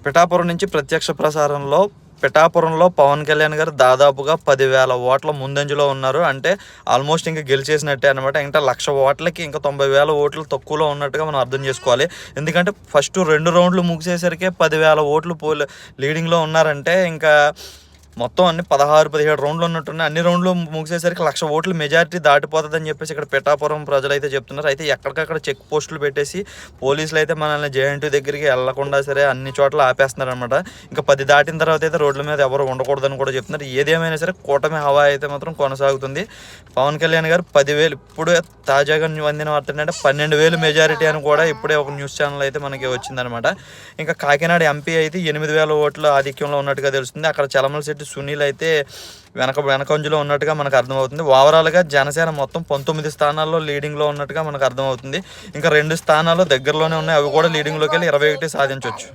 పిఠాపురం నుంచి ప్రత్యక్ష ప్రసారంలో పిఠాపురంలో పవన్ కళ్యాణ్ గారు దాదాపుగా 10,000 ఓట్ల ముందంజలో ఉన్నారు. అంటే ఆల్మోస్ట్ ఇంకా గెలిచేసినట్టే అనమాట. ఇంకా 1,00,000 ఓట్లకి ఇంకా 90,000 ఓట్లు తక్కువలో ఉన్నట్టుగా మనం అర్థం చేసుకోవాలి. ఎందుకంటే ఫస్ట్ 2 రౌండ్లు ముగిసేసరికి 10,000 ఓట్లు లీడింగ్లో ఉన్నారంటే ఇంకా మొత్తం అన్ని 16-17 రౌండ్లు ఉన్నట్టున్నాయి. అన్ని రౌండ్లు ముగిసేసరికి 1,00,000 ఓట్లు మెజారిటీ దాటిపోతుందని చెప్పేసి ఇక్కడ పిఠాపురం ప్రజలు అయితే చెప్తున్నారు. అయితే ఎక్కడికక్కడ చెక్ పోస్టులు పెట్టేసి పోలీసులు అయితే మనల్ని జేఎన్టీ దగ్గరికి వెళ్లకుండా సరే అన్ని చోట్ల ఆపేస్తున్నారు అనమాట. ఇంకా 10 దాటిన తర్వాత అయితే రోడ్ల మీద ఎవరు ఉండకూడదని కూడా చెప్తున్నారు. ఏదేమైనా సరే కూటమి హవా అయితే మాత్రం కొనసాగుతుంది. పవన్ కళ్యాణ్ గారు 10,000 ఇప్పుడు తాజాగా అందిన వార్త ఏంటంటే 12,000 మెజారిటీ అని కూడా ఇప్పుడే ఒక న్యూస్ ఛానల్ అయితే మనకి వచ్చిందనమాట. ఇంకా కాకినాడ ఎంపీ అయితే 8,000 ఓట్ల ఆధిక్యంలో ఉన్నట్టుగా తెలుస్తుంది. అక్కడ చలమలశెట్టి సునీల్ అయితే వెనకంజలో ఉన్నట్టుగా మనకు అర్థమవుతుంది. ఓవరాల్గా జనసేన మొత్తం 19 స్థానాల్లో లీడింగ్లో ఉన్నట్టుగా మనకు అర్థమవుతుంది. ఇంకా 2 స్థానాలు దగ్గరలోనే ఉన్నాయి. అవి కూడా లీడింగ్లోకి వెళ్ళి 21 సాధించవచ్చు.